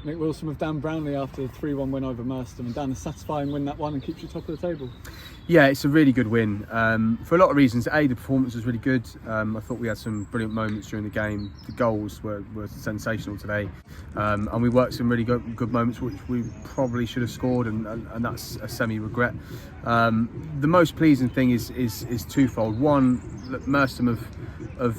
Nick Wilson with Dan Brownlie after the 3-1 win over Merstham. And Dan, a satisfying win that one and keeps you top of the table. Yeah, it's a really good win for a lot of reasons. The performance was really good. I thought we had some brilliant moments during the game. The goals were sensational today, and we worked some really good moments which we probably should have scored, and that's a semi-regret. The most pleasing thing is twofold. One, look, Merstham have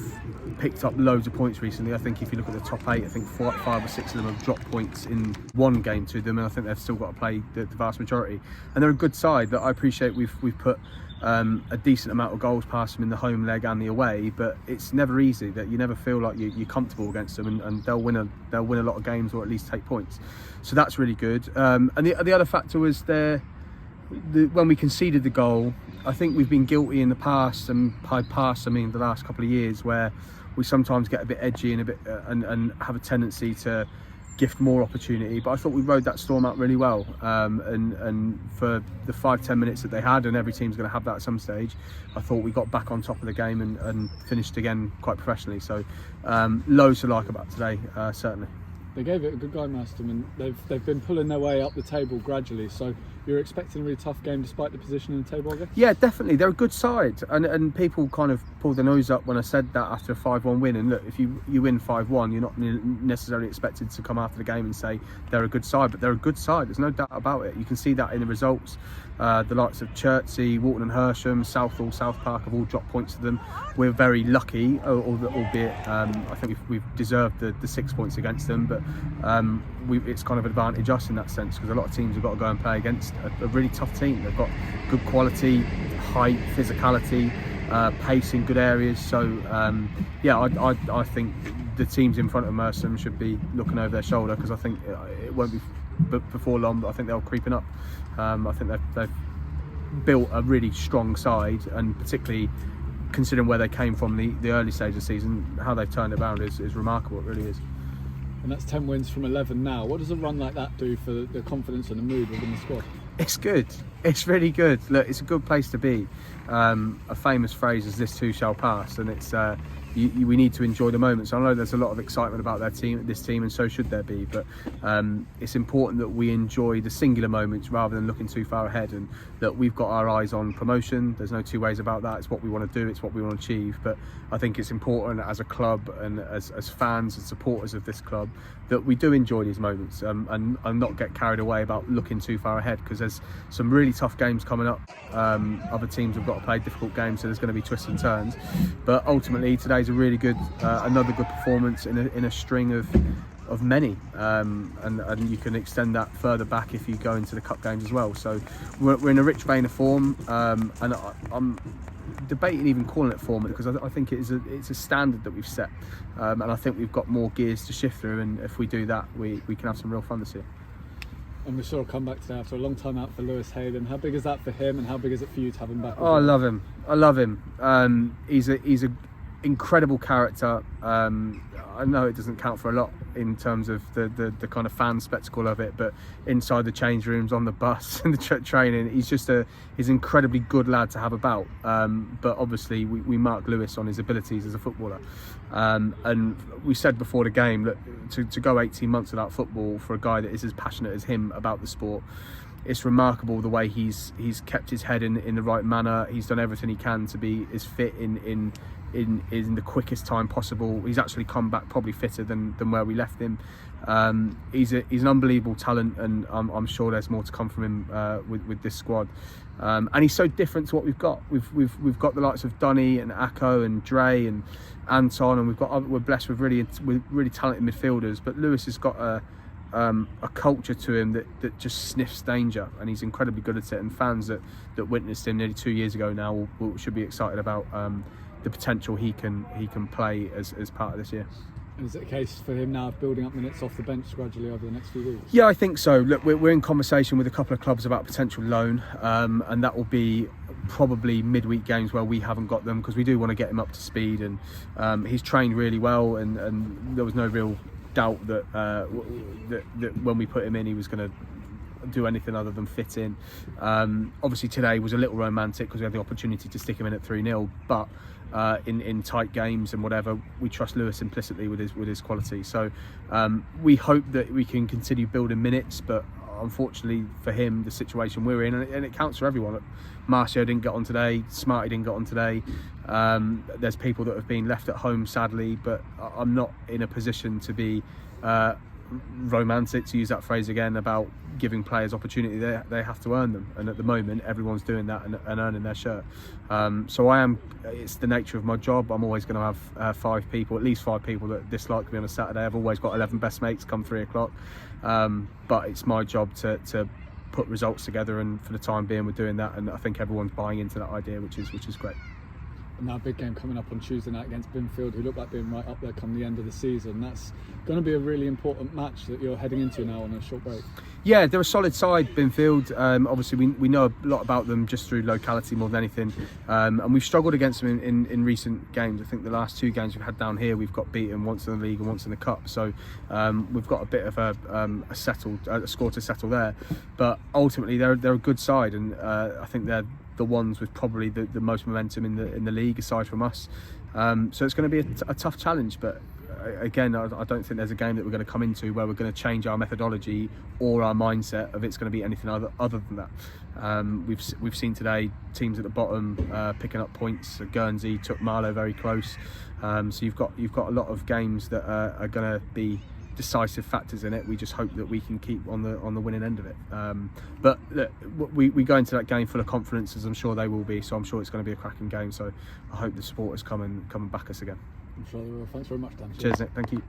picked up loads of points recently. I think if you look at the top 8, I think 5 or 6 of them have dropped points in one game to them, and I think they've still got to play the vast majority. And they're a good side that I appreciate. We've put a decent amount of goals past them in the home leg and the away, but it's never easy. That you never feel like you're comfortable against them, and they'll win a lot of games or at least take points. So that's really good. And the other factor was when we conceded the goal. I think we've been guilty in the past, and by past I mean the last couple of years, where we sometimes get a bit edgy and and have a tendency to gift more opportunity. But I thought we rode that storm out really well, and for the 5-10 minutes that they had, and every team's going to have that at some stage, I thought we got back on top of the game and finished again quite professionally. So loads to like about today, certainly. They gave it a good go, Merstham, and they've been pulling their way up the table gradually. So you're expecting a really tough game despite the position in the table, I guess? Yeah, definitely. They're a good side, and people kind of pulled their nose up when I said that after a 5-1 win. And look, if you win 5-1, you're not necessarily expected to come after the game and say they're a good side, but they're a good side. There's no doubt about it. You can see that in the results. The likes of Chertsey, Walton and Hersham, Southall, South Park have all dropped points to them. We're very lucky, albeit I think we've deserved the 6 points against them, but it's kind of advantage us in that sense, because a lot of teams have got to go and play against a really tough team. They've got good quality, height, physicality, pace in good areas. So I think the teams in front of Merstham should be looking over their shoulder, because I think it won't be before long, but I think they're creeping up. I think they've built a really strong side, and particularly considering where they came from the early stage of the season, how they've turned it around is remarkable. It really is. And that's 10 wins from 11 now. What does a run like that do for the confidence and the mood within the squad? It's good. It's really good. Look, it's a good place to be. A famous phrase is "This too shall pass," and it's we need to enjoy the moments. I know there's a lot of excitement about this team, and so should there be. But it's important that we enjoy the singular moments rather than looking too far ahead. And that we've got our eyes on promotion. There's no two ways about that. It's what we want to do. It's what we want to achieve. But I think it's important as a club and as fans and supporters of this club that we do enjoy these moments, and not get carried away about looking too far ahead, because there's some really tough games coming up. Other teams have got to play difficult games, so there's going to be twists and turns. But ultimately, today's a really good, another good performance in a string of many, and you can extend that further back if you go into the cup games as well. So we're in a rich vein of form, and I'm debating even calling it form, because I think it's a standard that we've set, and I think we've got more gears to shift through, and if we do that, we can have some real fun this year. And we saw a comeback today after a long time out for Lewis Hayden. How big is that for him, and how big is it for you to have him back? Oh, I love him. He's a incredible character. I know it doesn't count for a lot in terms of the kind of fan spectacle of it, but inside the change rooms, on the bus and the training, he's an incredibly good lad to have about. But obviously we mark Lewis on his abilities as a footballer, and we said before the game that to go 18 months without football for a guy that is as passionate as him about the sport, it's remarkable the way he's kept his head in the right manner. He's done everything he can to be as fit in the quickest time possible. He's actually come back probably fitter than where we left him. He's an unbelievable talent, and I'm sure there's more to come from him with this squad. And he's so different to what we've got. We've got the likes of Dunny and Akko and Dre and Anton, and we're blessed with really talented midfielders. But Lewis has got a culture to him that just sniffs danger, and he's incredibly good at it. And fans that witnessed him nearly 2 years ago now should be excited about the potential he can play as part of this year. And is it a case for him now of building up minutes off the bench gradually over the next few weeks? Yeah, I think so. Look, we're in conversation with a couple of clubs about potential loan, and that will be probably midweek games where we haven't got them, because we do want to get him up to speed. And he's trained really well, and there was no real doubt that when we put him in, he was going to do anything other than fit in. Obviously today was a little romantic because we had the opportunity to stick him in at 3-0, but in tight games and whatever, we trust Lewis implicitly with his quality. So we hope that we can continue building minutes, but unfortunately for him, the situation we're in, and it counts for everyone. Marcio didn't get on today, Smarty didn't get on today. There's people that have been left at home, sadly, but I'm not in a position to be romantic, to use that phrase again, about giving players opportunity. They have to earn them, and at the moment everyone's doing that and earning their shirt. So it's the nature of my job. I'm always going to have at least five people that dislike me on a Saturday. I've always got 11 best mates come 3 o'clock, but it's my job to put results together, and for the time being we're doing that, and I think everyone's buying into that idea, which is great. And now a big game coming up on Tuesday night against Binfield, who look like being right up there come the end of the season. That's going to be a really important match that you're heading into now on a short break. Yeah, they're a solid side, Binfield. Obviously we know a lot about them just through locality more than anything, and we've struggled against them in recent games. I think the last 2 games we've had down here, we've got beaten once in the league and once in the cup, so we've got a bit of a score to settle there. But ultimately they're a good side, and I think they're the ones with probably the most momentum in the league aside from us. So it's going to be a tough challenge, but again, I don't think there's a game that we're going to come into where we're going to change our methodology or our mindset of it's going to be anything other than that. We've seen today teams at the bottom picking up points. Guernsey took Marlow very close, so you've got a lot of games that are going to be decisive factors in it. We just hope that we can keep on the winning end of it. But look, we go into that game full of confidence, as I'm sure they will be. So I'm sure it's going to be a cracking game. So I hope the supporters come and back us again. I'm sure they will. Thanks very much, Dan. Cheers, Nick. Thank you.